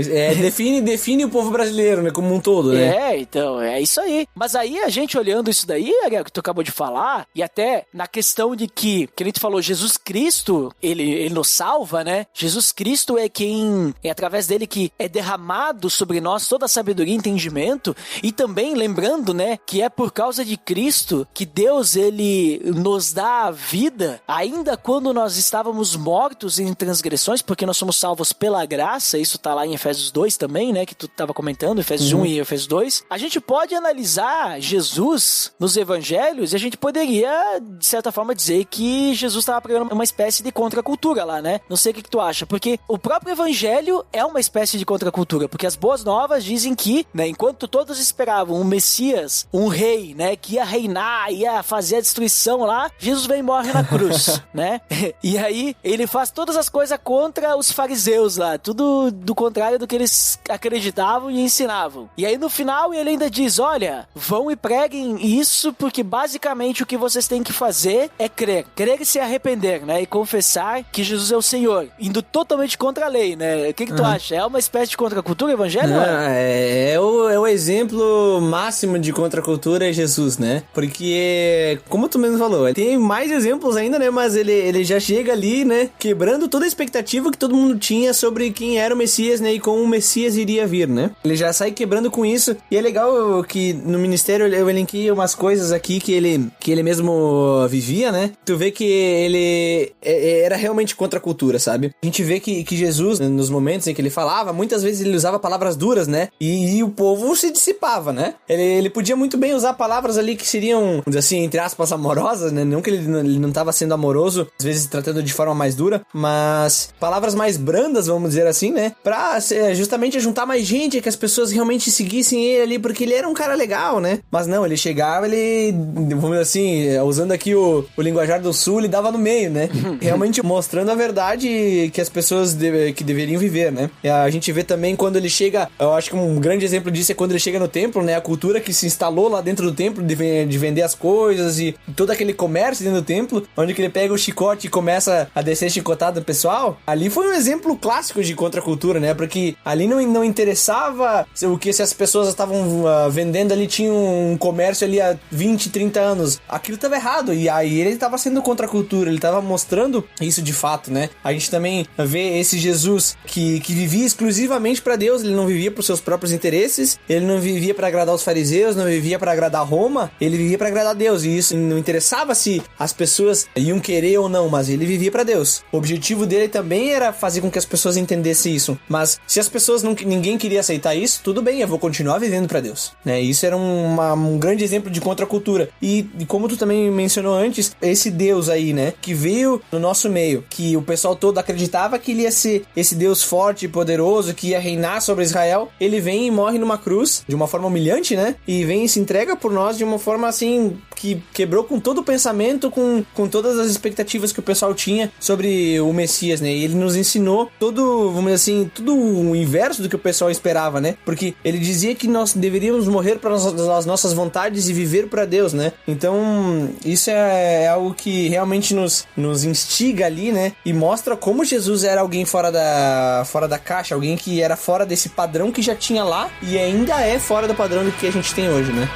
define o povo brasileiro, né? Como um todo, né? Então, é isso aí. Mas aí a gente olhando isso daí, Ariel, que tu acabou de falar, e até na questão de que a gente falou, Jesus Cristo, ele nos salva, né? Jesus Cristo é quem, é através dele que é derramado sobre nós toda a sabedoria e entendimento, e também lembrando, né, que é por causa de Cristo que Deus, ele nos dá a vida, ainda quando nós estávamos mortos em transgressões, porque nós somos salvos pela graça, isso tá lá em Efésios 2 também, né, que tu tava comentando, Efésios 1 e Efésios 2. A gente pode analisar Jesus nos evangelhos e a gente poderia, de certa forma, dizer que Jesus estava pregando uma espécie de contracultura lá, né? Não sei o que tu acha, porque o próprio evangelho é uma espécie de contracultura, porque as boas novas dizem que, né, enquanto todos esperavam um Messias, um rei, né, que ia reinar, ia fazer a destruição lá, Jesus vem e morre na cruz, né? E aí ele faz todas as coisas contra os fariseus lá, tudo do contrário do que eles acreditavam e ensinavam. E aí no final ele ainda diz, olha, vão e preguem isso, porque basicamente o que vocês têm que fazer é crer e se arrepender, né, e confessar que Jesus é o Senhor, indo totalmente contra a lei, né? O que tu acha? É uma espécie de contracultura o evangelho? É o exemplo máximo de contracultura é Jesus, né? Porque, como tu mesmo falou, tem mais exemplos ainda, né? Mas ele já chega ali, né, quebrando toda a expectativa que todo mundo tinha sobre quem era o Messias, né, e como o Messias iria vir, né? Ele já sai quebrando com isso, e é legal que no ministério eu elenquei umas coisas aqui que ele mesmo vivia, né? Tu vê que ele era realmente contra a cultura, sabe? A gente vê que Jesus, nos momentos em que ele falava, muitas vezes ele usava palavras duras, né? E o povo se dissipava, né? Ele podia muito bem usar palavras ali que seriam, vamos dizer assim, entre aspas, amorosas, né? Não que ele não estava sendo amoroso, às vezes tratando de forma mais dura, mas palavras mais brandas, vamos dizer assim, né? Pra justamente juntar mais gente, que as pessoas realmente seguissem ele ali, porque ele era um cara legal, né? Mas não, ele chegava, vamos dizer assim, usando aqui o linguajar do sul, ele dava no meio, né? Realmente mostrando a verdade que as pessoas que deveriam viver, né? E a gente vê também quando ele chega, eu acho que um grande exemplo disso é quando ele chega no templo, né? A cultura que se instalou lá dentro do templo de vender as coisas e todo aquele comércio dentro do templo, onde que ele pega o chicote e começa a descer chicotado do pessoal. Ali foi um exemplo clássico de contracultura, né? Porque ali não interessava se as pessoas estavam vendendo ali, tinha um comércio ali há 20, 30 anos. Aquilo estava errado, e aí ele estava sendo contracultura, ele estava mostrando isso de fato, né? A gente também vê esse Jesus que vivia exclusivamente para Deus, ele não vivia para os seus próprios interesses, ele ele não vivia para agradar os fariseus, não vivia para agradar Roma, ele vivia para agradar Deus, e isso não interessava se as pessoas iam querer ou não, mas ele vivia para Deus. O objetivo dele também era fazer com que as pessoas entendessem isso, mas se as pessoas ninguém queria aceitar isso, tudo bem, eu vou continuar vivendo para Deus, né? Isso era um grande exemplo de contracultura. E como tu também mencionou antes, esse Deus aí, né, que veio no nosso meio, que o pessoal todo acreditava que ele ia ser esse Deus forte e poderoso, que ia reinar sobre Israel, ele vem e morre numa cruz, de uma forma humilhante, né, e vem e se entrega por nós de uma forma assim, que quebrou com todo o pensamento, com todas as expectativas que o pessoal tinha sobre o Messias, né, e ele nos ensinou todo, vamos dizer assim, tudo o inverso do que o pessoal esperava, né, porque ele dizia que nós deveríamos morrer para as nossas vontades e viver para Deus, né, então isso é algo que realmente nos instiga ali, né, e mostra como Jesus era alguém fora da caixa, alguém que era fora desse padrão que já tinha lá e ainda é fora do padrão do que a gente tem hoje, né.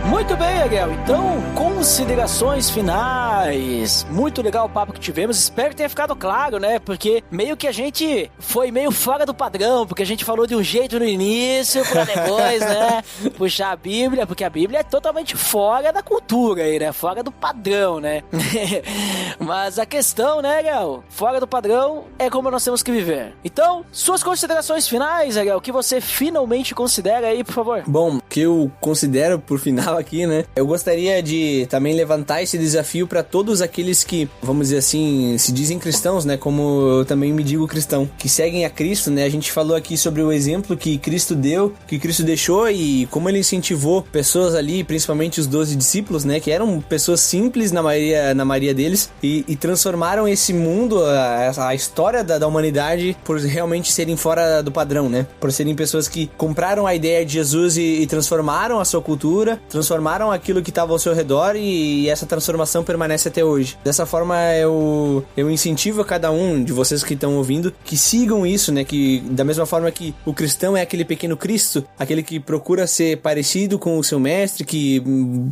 Muito bem, Ariel. Então, considerações finais. Muito legal o papo que tivemos. Espero que tenha ficado claro, né? Porque meio que a gente foi meio fora do padrão, porque a gente falou de um jeito no início, pra depois, né, puxar a Bíblia, porque a Bíblia é totalmente fora da cultura aí, né? Fora do padrão, né? Mas a questão, né, Ariel? Fora do padrão é como nós temos que viver. Então, suas considerações finais, Ariel, o que você finalmente considera aí, por favor? Bom, o que eu considero por final aqui, né? Eu gostaria de também levantar esse desafio para todos aqueles que, vamos dizer assim, se dizem cristãos, né? Como eu também me digo cristão, que seguem a Cristo, né? A gente falou aqui sobre o exemplo que Cristo deu, que Cristo deixou e como ele incentivou pessoas ali, principalmente os 12 discípulos, né? Que eram pessoas simples na maioria deles e transformaram esse mundo, a história da humanidade por realmente serem fora do padrão, né? Por serem pessoas que compraram a ideia de Jesus e transformaram a sua cultura, transformaram aquilo que estava ao seu redor e essa transformação permanece até hoje. Dessa forma, eu incentivo a cada um de vocês que estão ouvindo que sigam isso, né? Que da mesma forma que o cristão é aquele pequeno Cristo, aquele que procura ser parecido com o seu mestre, que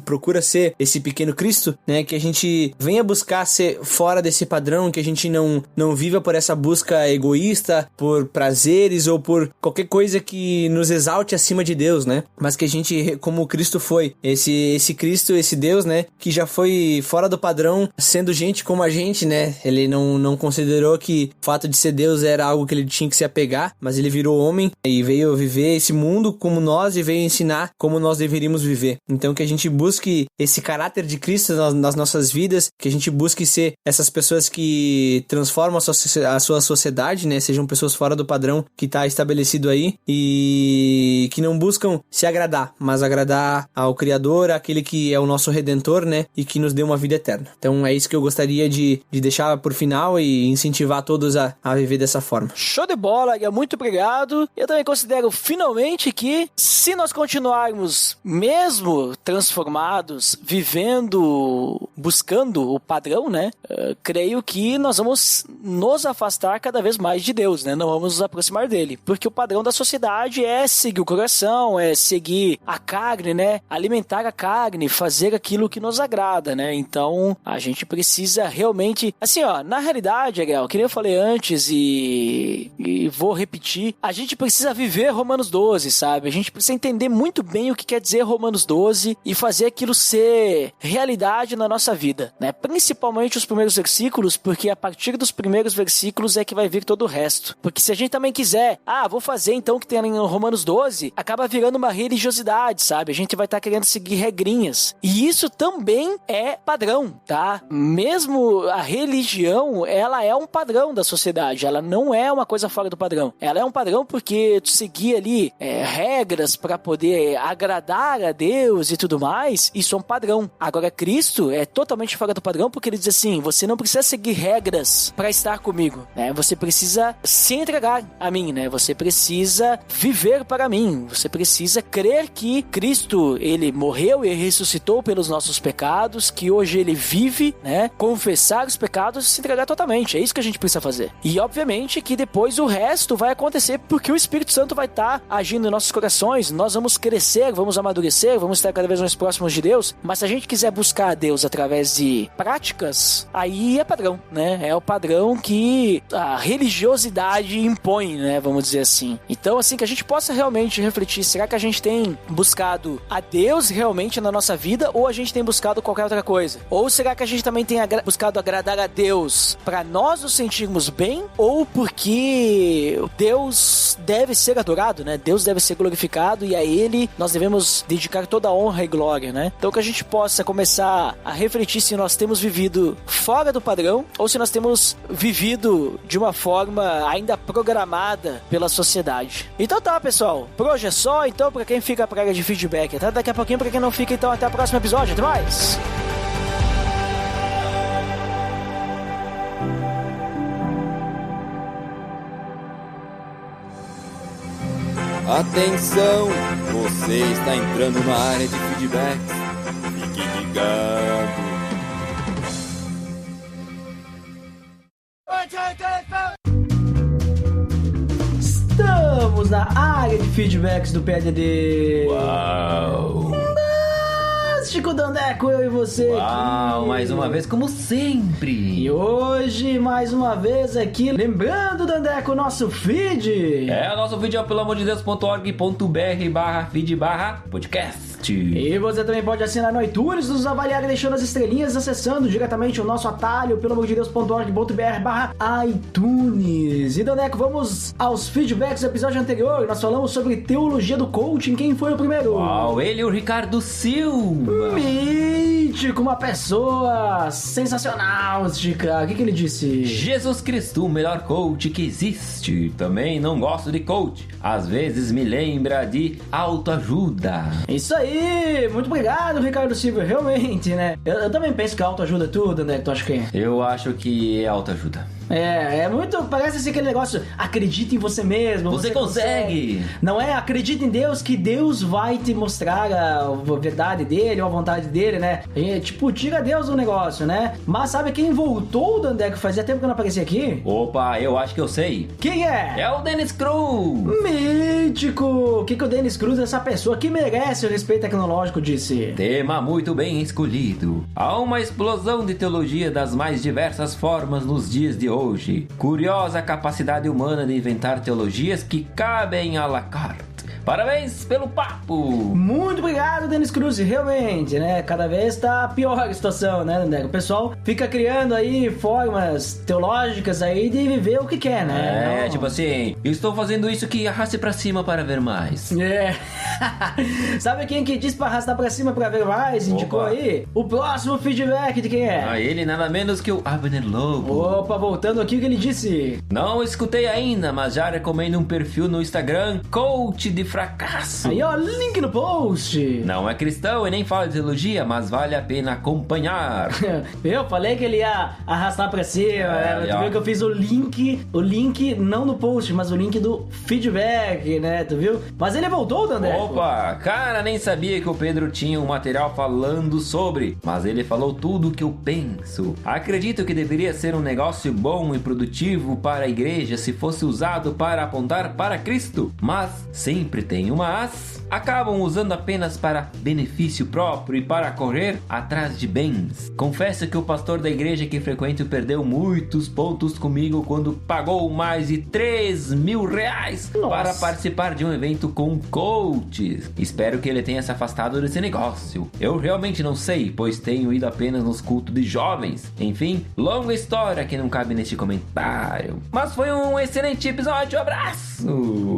procura ser esse pequeno Cristo, né? Que a gente venha buscar ser fora desse padrão, que a gente não viva por essa busca egoísta, por prazeres ou por qualquer coisa que nos exalte acima de Deus, né? Mas que a gente, como Cristo foi, esse Cristo, esse Deus, né, que já foi fora do padrão, sendo gente como a gente, né, ele não considerou que o fato de ser Deus era algo que ele tinha que se apegar, mas ele virou homem e veio viver esse mundo como nós e veio ensinar como nós deveríamos viver. Então que a gente busque esse caráter de Cristo nas nossas vidas, que a gente busque ser essas pessoas que transformam a sua sociedade, né, sejam pessoas fora do padrão que está estabelecido aí e que não buscam se agradar, mas agradar ao Criador, aquele que é o nosso Redentor, né, e que nos deu uma vida eterna. Então é isso que eu gostaria de deixar por final e incentivar todos a viver dessa forma. Show de bola, muito obrigado. Eu também considero finalmente que se nós continuarmos mesmo transformados, vivendo, buscando o padrão, né, creio que nós vamos nos afastar cada vez mais de Deus, né, não vamos nos aproximar dele, porque o padrão da sociedade é seguir o coração, é seguir a carne, né, alimentar a carne, fazer aquilo que nos agrada, né? Então, a gente precisa realmente... Assim, ó, na realidade, Ariel, que nem eu falei antes e vou repetir, a gente precisa viver Romanos 12, sabe? A gente precisa entender muito bem o que quer dizer Romanos 12 e fazer aquilo ser realidade na nossa vida, né? Principalmente os primeiros versículos, porque a partir dos primeiros versículos é que vai vir todo o resto. Porque se a gente também quiser, vou fazer então o que tem em Romanos 12, acaba virando uma religiosidade, sabe? A gente vai estar querendo seguir regrinhas. E isso também é padrão, tá? Mesmo a religião, ela é um padrão da sociedade. Ela não é uma coisa fora do padrão. Ela é um padrão porque tu seguir ali regras para poder agradar a Deus e tudo mais, isso é um padrão. Agora, Cristo é totalmente fora do padrão porque ele diz assim, você não precisa seguir regras para estar comigo, né? Você precisa se entregar a mim, né? Você precisa viver para mim. Você precisa crer que Cristo, ele morreu e ressuscitou pelos nossos pecados, que hoje ele vive, né? Confessar os pecados e se entregar totalmente. É isso que a gente precisa fazer. E obviamente que depois o resto vai acontecer porque o Espírito Santo vai estar agindo em nossos corações, nós vamos crescer, vamos amadurecer, vamos estar cada vez mais próximos de Deus, mas se a gente quiser buscar a Deus através de práticas, aí é padrão, né? É o padrão que a religiosidade impõe, né? Vamos dizer assim. Então, assim, que a gente possa realmente refletir, será que a gente tem buscado a Deus realmente na nossa vida ou a gente tem buscado qualquer outra coisa? Ou será que a gente também tem buscado agradar a Deus para nós nos sentirmos bem ou porque Deus deve ser adorado, né? Deus deve ser glorificado e a Ele nós devemos dedicar toda a honra e glória, né? Então que a gente possa começar a refletir se nós temos vivido fora do padrão ou se nós temos vivido de uma forma ainda programada pela sociedade. Então tá, pessoal. Por hoje é só. Então, pra quem fica pra área de feedback, até daqui a pouquinho. Pra quem não fica, então até o próximo episódio. Até mais! Atenção, você está entrando na área de feedbacks. Fique ligado. Estamos na área de feedbacks do PADD. Uau! Chico Dandeco, eu e você. Uau, aqui. mais uma vez, como sempre. E hoje, mais uma vez aqui, lembrando, Dandeco, nosso feed. O nosso feed é peloamordedeus.org.br/feed/podcast. E você também pode assinar no iTunes, nos avaliar e deixando as estrelinhas, acessando diretamente o nosso atalho, peloamordedeus.org.br/iTunes. E, Dandeco, vamos aos feedbacks do episódio anterior. Nós falamos sobre teologia do coaching. Quem foi o primeiro? Uau, ele, o Ricardo Silva. Mítico, uma pessoa sensacional, Chica. O que ele disse? Jesus Cristo, o melhor coach que existe. Também não gosto de coach. Às vezes me lembra de autoajuda. Isso aí, muito obrigado, Ricardo Silva. Realmente, né? Eu também penso que autoajuda é tudo, né? Tu acha que é? Eu acho que é autoajuda. É muito, parece assim aquele negócio, acredita em você mesmo. Você consegue. Não é? Acredita em Deus que Deus vai te mostrar a verdade dele, ou a vontade dele, né? E, tipo, tira Deus do negócio, né? Mas sabe quem voltou, Dandeco? Fazia tempo que eu não aparecia aqui? Opa, eu acho que eu sei. Quem é? É o Dennis Cruz. Mítico! O que o Dennis Cruz é essa pessoa que merece o respeito tecnológico, disse? Tema muito bem escolhido. Há uma explosão de teologia das mais diversas formas nos dias de hoje. Curiosa a capacidade humana de inventar teologias que cabem à la carte. Parabéns pelo papo! Muito obrigado, Dennis Cruz. Realmente, né? Cada vez tá pior a situação, né, Dandeco? O pessoal fica criando aí formas teológicas aí de viver o que quer, né? Não... tipo assim, eu estou fazendo isso que arraste pra cima para ver mais. É. Sabe quem que disse pra arrastar pra cima pra ver mais? Indicou aí? O próximo feedback de quem é? Ele nada menos que o Abner Lobo. Opa, voltando aqui o que ele disse. Não escutei ainda, mas já recomendo um perfil no Instagram, Coach de Fracasso. Aí, ó, link no post. Não é cristão e nem fala de teologia, mas vale a pena acompanhar. Eu falei que ele ia arrastar pra cima. Tu viu que eu fiz o link não no post, mas o link do feedback, né? Tu viu? Mas ele voltou, Dandeco. Opa, cara, nem sabia que o Pedro tinha um material falando sobre, mas ele falou tudo o que eu penso. Acredito que deveria ser um negócio bom e produtivo para a igreja se fosse usado para apontar para Cristo, mas sempre tem uma acabam usando apenas para benefício próprio e para correr atrás de bens. Confesso que o pastor da igreja que frequento perdeu muitos pontos comigo quando pagou mais de 3 mil reais para participar de um evento com coaches. Espero que ele tenha se afastado desse negócio. Eu realmente não sei, pois tenho ido apenas nos cultos de jovens. Enfim, longa história que não cabe neste comentário. Mas foi um excelente episódio, abraço!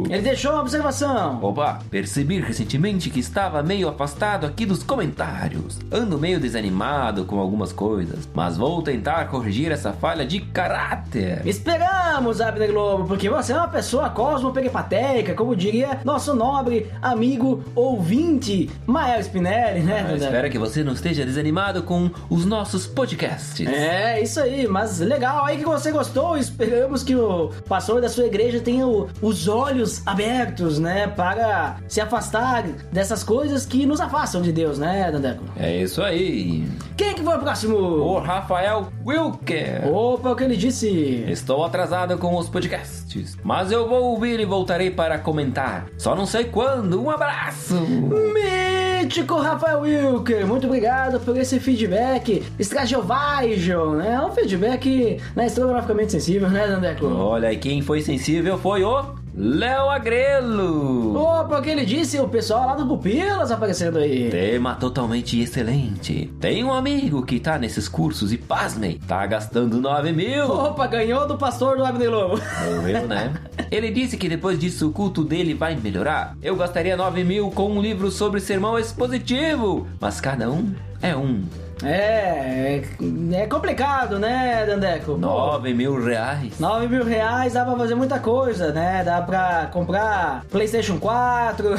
Ele deixou uma observação. Opa, percebi recentemente que estava meio afastado aqui dos comentários. Ando meio desanimado com algumas coisas, mas vou tentar corrigir essa falha de caráter. Esperamos, Abner Globo, porque você é uma pessoa cosmo-peripatética, como diria nosso nobre amigo ouvinte, Mael Spinelli, né? Espero que você não esteja desanimado com os nossos podcasts. É, isso aí, mas legal aí que você gostou. Esperamos que o pastor da sua igreja tenha os olhos abertos, né, para se afastar afastar dessas coisas que nos afastam de Deus, né, Dandeco? É isso aí. Quem que foi o próximo? O Rafael Wilker. Opa, o que ele disse? Estou atrasado com os podcasts, mas eu vou ouvir e voltarei para comentar. Só não sei quando. Um abraço. Mítico Rafael Wilker, muito obrigado por esse feedback extrageovaijo, né? É um feedback, né, estrogonoficamente sensível, né, Dandeco? Olha, e quem foi sensível foi o Léo Agrelo. Opa, o que ele disse? O pessoal lá do Pupilas aparecendo aí. Tema totalmente excelente. Tem um amigo que tá nesses cursos e, pasmem, tá gastando 9 mil. Opa, ganhou do pastor do Abner Lobo. Morreu, né? Ele disse que depois disso o culto dele vai melhorar. Eu gastaria 9 mil com um livro sobre sermão expositivo, mas cada um é um. É complicado, né, Dandeco? 9 mil reais. 9 mil reais dá pra fazer muita coisa, né? Dá pra comprar PlayStation 4.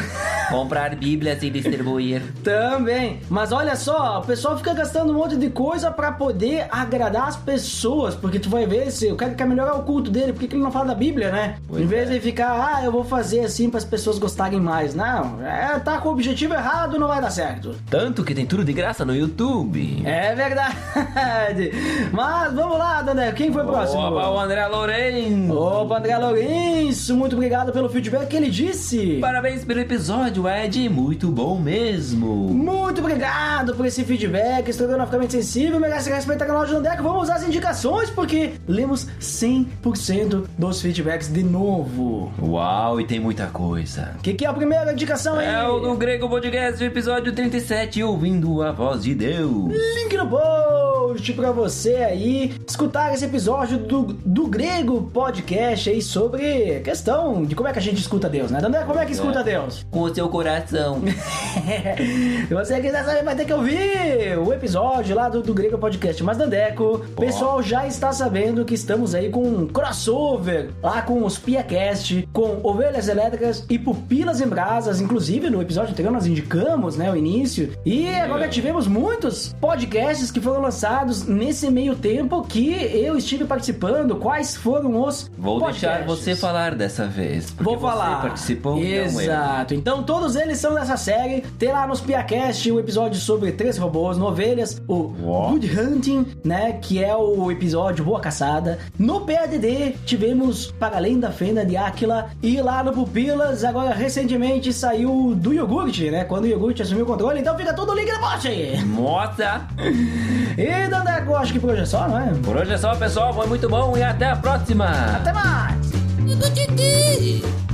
Comprar bíblias e distribuir. Também. Mas olha só, o pessoal fica gastando um monte de coisa pra poder agradar as pessoas. Porque tu vai ver, se o cara quer melhorar o culto dele, por que ele não fala da Bíblia, né? Pois em vez de ficar, eu vou fazer assim para as pessoas gostarem mais. Não, tá com o objetivo errado, não vai dar certo. Tanto que tem tudo de graça no YouTube. É verdade. Mas vamos lá, Dandé. Quem foi o próximo? Opa, o André Lourenço. Opa, André Lourenço. Muito obrigado pelo feedback que ele disse. Parabéns pelo episódio, Ed. Muito bom mesmo. Muito obrigado por esse feedback. Estrogonoficamente sensível. Merece respeito ao canal de Dandeco. Vamos às indicações, porque lemos 100% dos feedbacks de novo. Uau, e tem muita coisa. O que é a primeira indicação aí? É o do Grego Podcast, episódio 37, Ouvindo a Voz de Deus. Link no post pra você aí escutar esse episódio do Grego Podcast aí sobre a questão de como é que a gente escuta Deus, né? Dandé, como é que escuta Deus? Com o seu coração. Se você quiser saber, vai ter que ouvir o episódio lá do Grego Podcast. Mas, Dandeco, o pessoal já está sabendo que estamos aí com um crossover lá com os PiaCast, com Ovelhas Elétricas e Pupilas em Brasas. Inclusive, no episódio anterior nós indicamos, né, o início. E agora tivemos muitos podcasts que foram lançados nesse meio tempo que eu estive participando. Quais foram os Vou podcasts? deixar você falar dessa vez. Vou falar. Você participou. Exato. Então todos eles são dessa série. Tem lá nos PiaCast o episódio sobre 3 robôs, novelhas, o Good Hunting, né? Que é o episódio Boa Caçada. No PADD tivemos Para Além da Fenda de Áquila. E lá no Pupilas, agora recentemente saiu do iogurte, né? Quando o iogurte assumiu o controle. Então fica tudo link no post aí. Mostra! E Dandeco, acho que por hoje é só, não é? Por hoje é só, pessoal. Foi muito bom e até a próxima! Até mais! Eu tô te